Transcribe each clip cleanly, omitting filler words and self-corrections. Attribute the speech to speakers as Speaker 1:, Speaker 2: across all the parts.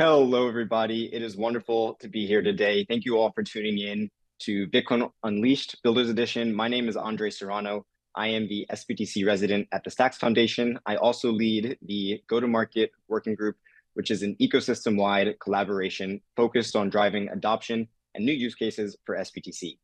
Speaker 1: Hello, everybody. It is wonderful to be here today. Thank you all for tuning in to Bitcoin Unleashed Builders Edition. My name is Andre Serrano. I am the sBTC resident at the Stacks Foundation. I also lead the Go-to-Market Working Group, which is an ecosystem-wide collaboration focused on driving adoption and new use cases for sBTC.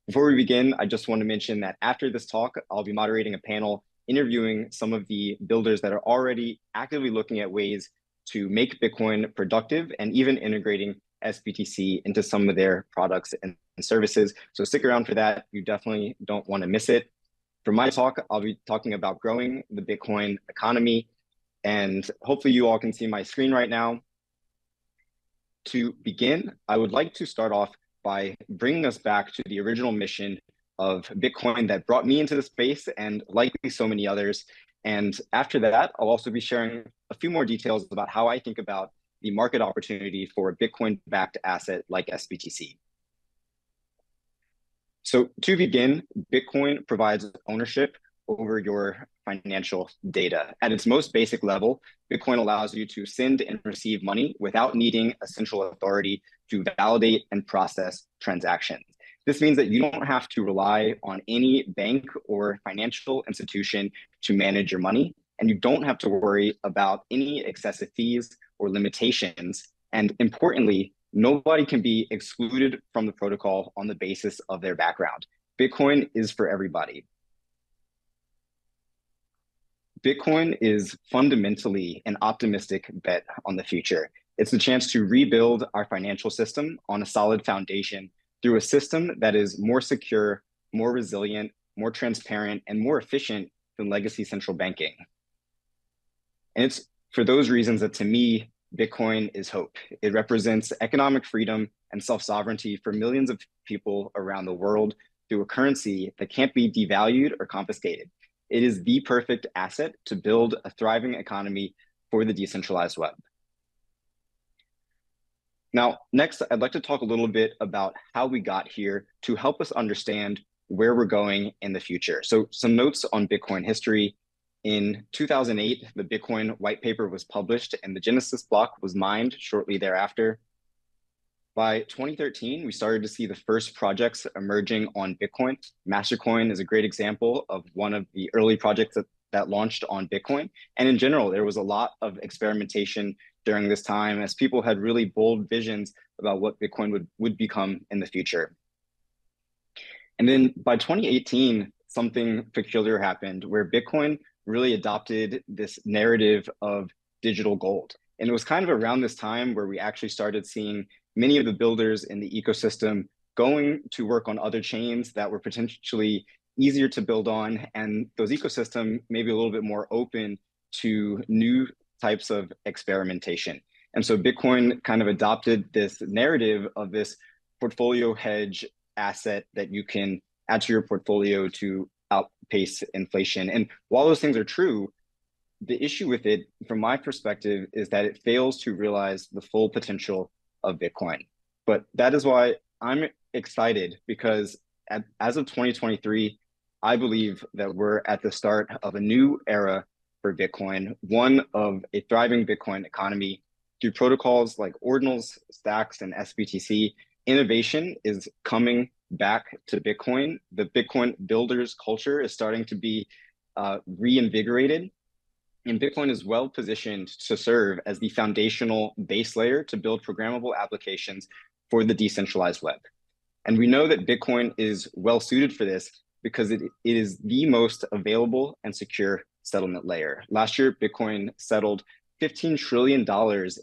Speaker 1: Before we begin, I just want to mention that after this talk, I'll be moderating a panel interviewing some of the builders that are already actively looking at ways to make Bitcoin productive and even integrating sBTC into some of their products and services. So stick around for that. You definitely don't want to miss it. For my talk, I'll be talking about growing the Bitcoin economy. And hopefully you all can see my screen right now. To begin, I would like to start off by bringing us back to the original mission of Bitcoin that brought me into the space and likely so many others. And after that, I'll also be sharing a few more details about how I think about the market opportunity for a Bitcoin-backed asset like sBTC. So to begin, Bitcoin provides ownership over your financial data. At its most basic level, Bitcoin allows you to send and receive money without needing a central authority to validate and process transactions. This means that you don't have to rely on any bank or financial institution to manage your money, and you don't have to worry about any excessive fees or limitations. And importantly, nobody can be excluded from the protocol on the basis of their background. Bitcoin is for everybody. Bitcoin is fundamentally an optimistic bet on the future. It's the chance to rebuild our financial system on a solid foundation through a system that is more secure, more resilient, more transparent, and more efficient than legacy central banking. And it's for those reasons that, to me, Bitcoin is hope. It represents economic freedom and self-sovereignty for millions of people around the world through a currency that can't be devalued or confiscated. It is the perfect asset to build a thriving economy for the decentralized web. Now, next, I'd like to talk a little bit about how we got here to help us understand where we're going in the future. So some notes on Bitcoin history. In 2008, the Bitcoin white paper was published and the Genesis block was mined shortly thereafter. By 2013, we started to see the first projects emerging on Bitcoin. Mastercoin is a great example of one of the early projects that launched on Bitcoin. And in general, there was a lot of experimentation during this time as people had really bold visions about what Bitcoin would become in the future. And then by 2018, something peculiar happened where Bitcoin really adopted this narrative of digital gold. And it was kind of around this time where we actually started seeing many of the builders in the ecosystem going to work on other chains that were potentially easier to build on, and those ecosystems maybe a little bit more open to new types of experimentation. And so Bitcoin kind of adopted this narrative of this portfolio hedge asset that you can add to your portfolio to outpace inflation. And while those things are true, the issue with it, from my perspective, is that it fails to realize the full potential of Bitcoin. But that is why I'm excited, because as of 2023, I believe that we're at the start of a new era for Bitcoin, one of a thriving Bitcoin economy. Through protocols like Ordinals, Stacks, and sBTC, innovation is coming back to Bitcoin. The Bitcoin builders culture is starting to be reinvigorated. And Bitcoin is well positioned to serve as the foundational base layer to build programmable applications for the decentralized web. And we know that Bitcoin is well suited for this because it is the most available and secure settlement layer. Last year, Bitcoin settled $15 trillion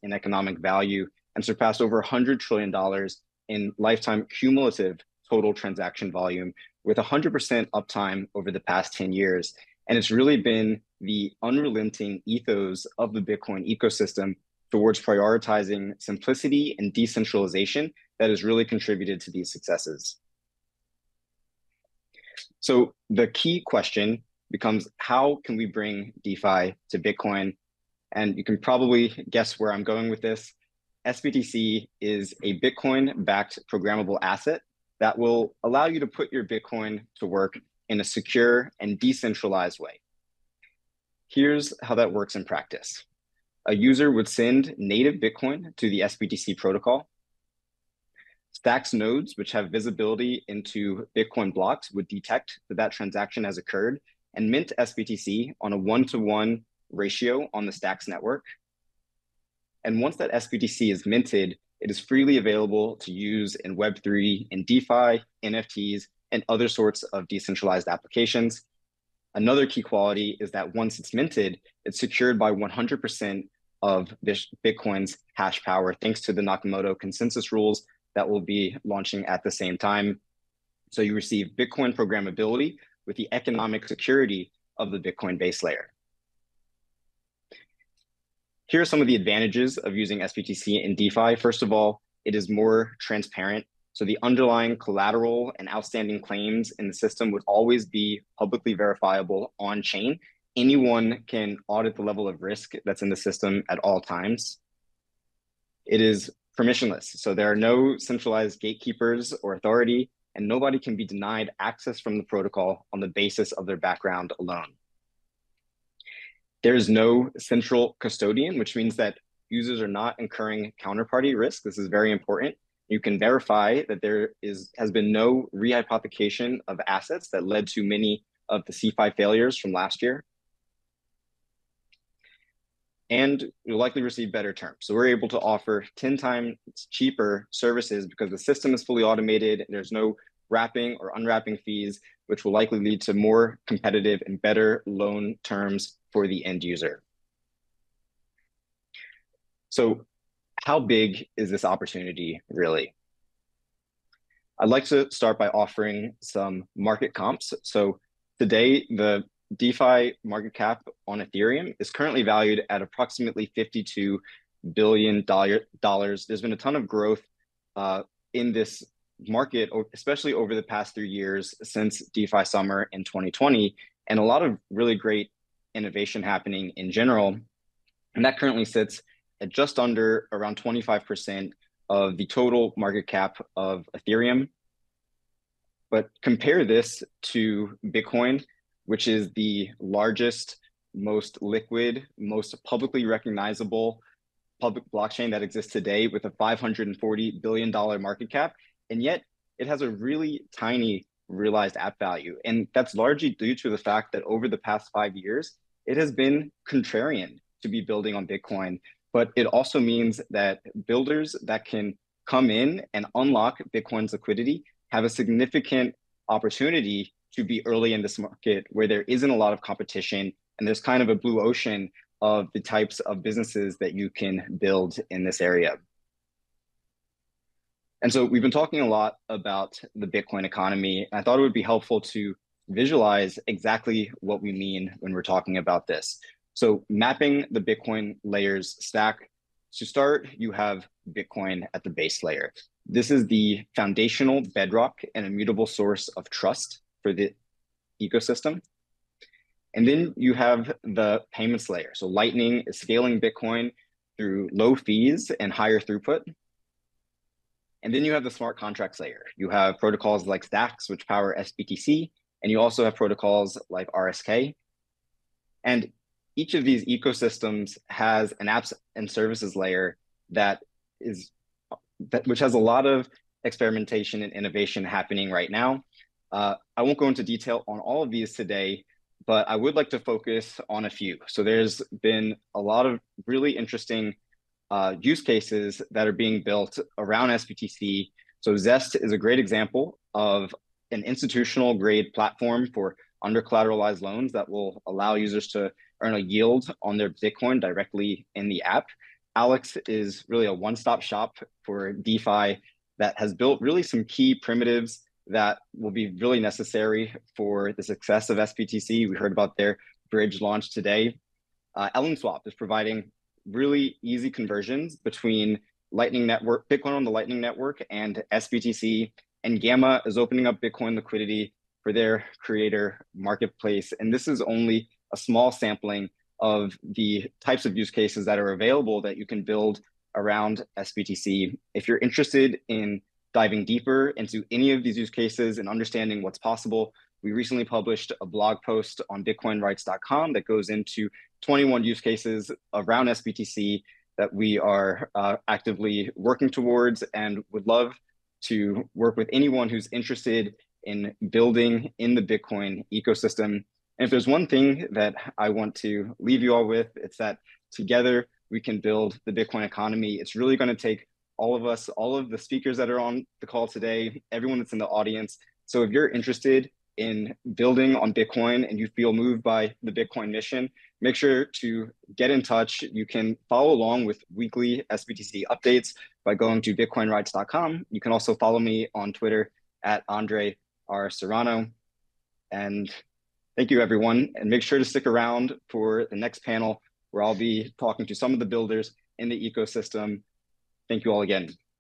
Speaker 1: in economic value and surpassed over $100 trillion in lifetime cumulative total transaction volume, with 100% uptime over the past 10 years. And it's really been the unrelenting ethos of the Bitcoin ecosystem towards prioritizing simplicity and decentralization that has really contributed to these successes. So the key question becomes, how can we bring DeFi to Bitcoin? And you can probably guess where I'm going with this. sBTC is a Bitcoin-backed programmable asset that will allow you to put your Bitcoin to work in a secure and decentralized way. Here's how that works in practice. A user would send native Bitcoin to the sBTC protocol. Stacks nodes, which have visibility into Bitcoin blocks, would detect that that transaction has occurred and mint sBTC on a one-to-one ratio on the Stacks network. And once that sBTC is minted, it is freely available to use in Web3, in DeFi, NFTs, and other sorts of decentralized applications. Another key quality is that once it's minted, it's secured by 100% of Bitcoin's hash power, thanks to the Nakamoto consensus rules that will be launching at the same time. So you receive Bitcoin programmability with the economic security of the Bitcoin base layer. Here are some of the advantages of using sBTC in DeFi. First of all, it is more transparent. So the underlying collateral and outstanding claims in the system would always be publicly verifiable on chain. Anyone can audit the level of risk that's in the system at all times. It is permissionless. So there are no centralized gatekeepers or authority, and nobody can be denied access from the protocol on the basis of their background alone. There is no central custodian, which means that users are not incurring counterparty risk. This is very important. You can verify that there has been no rehypothecation of assets that led to many of the CeFi failures from last year. And you'll likely receive better terms. So we're able to offer 10 times cheaper services because the system is fully automated. There's no wrapping or unwrapping fees, which will likely lead to more competitive and better loan terms for the end user. So how big is this opportunity really? I'd like to start by offering some market comps. So today, the DeFi market cap on Ethereum is currently valued at approximately $52 billion. There's been a ton of growth in this market, especially over the past 3 years since DeFi summer in 2020, and a lot of really great innovation happening in general. And that currently sits at just under around 25% of the total market cap of Ethereum. But compare this to Bitcoin, which is the largest, most liquid, most publicly recognizable public blockchain that exists today with a $540 billion market cap. And yet it has a really tiny realized app value. And that's largely due to the fact that over the past 5 years, it has been contrarian to be building on Bitcoin. But it also means that builders that can come in and unlock Bitcoin's liquidity have a significant opportunity to be early in this market where there isn't a lot of competition and there's kind of a blue ocean of the types of businesses that you can build in this area. And so we've been talking a lot about the Bitcoin economy. And I thought it would be helpful to visualize exactly what we mean when we're talking about this. So mapping the Bitcoin layers stack. To start, you have Bitcoin at the base layer. This is the foundational bedrock and immutable source of trust for the ecosystem. And then you have the payments layer. So Lightning is scaling Bitcoin through low fees and higher throughput. And then you have the smart contracts layer. You have protocols like Stacks, which power sBTC, and you also have protocols like RSK. And each of these ecosystems has an apps and services layer which has a lot of experimentation and innovation happening right now. I won't go into detail on all of these today, but I would like to focus on a few. So there's been a lot of really interesting use cases that are being built around sBTC. So Zest is a great example of an institutional grade platform for under collateralized loans that will allow users to earn a yield on their Bitcoin directly in the app. Alex is really a one-stop shop for DeFi that has built really some key primitives that will be really necessary for the success of sBTC. We heard about their bridge launch today. LNswap is providing really easy conversions between Lightning Network, Bitcoin on the Lightning Network and sBTC. And Gamma is opening up Bitcoin liquidity for their creator marketplace. And this is only a small sampling of the types of use cases that are available that you can build around sBTC. If you're interested in diving deeper into any of these use cases and understanding what's possible, We recently published a blog post on bitcoinrights.com that goes into 21 use cases around sBTC that we are actively working towards, and would love to work with anyone who's interested in building in the Bitcoin ecosystem. And if there's one thing that I want to leave you all with, it's that together we can build the Bitcoin economy. It's really going to take all of us, all of the speakers that are on the call today, everyone that's in the audience. So if you're interested in building on Bitcoin and you feel moved by the Bitcoin mission, make sure to get in touch. You can follow along with weekly sBTC updates by going to bitcoinrights.com. You can also follow me on Twitter at Andre R. Serrano. And thank you, everyone. And make sure to stick around for the next panel where I'll be talking to some of the builders in the ecosystem. Thank you all again.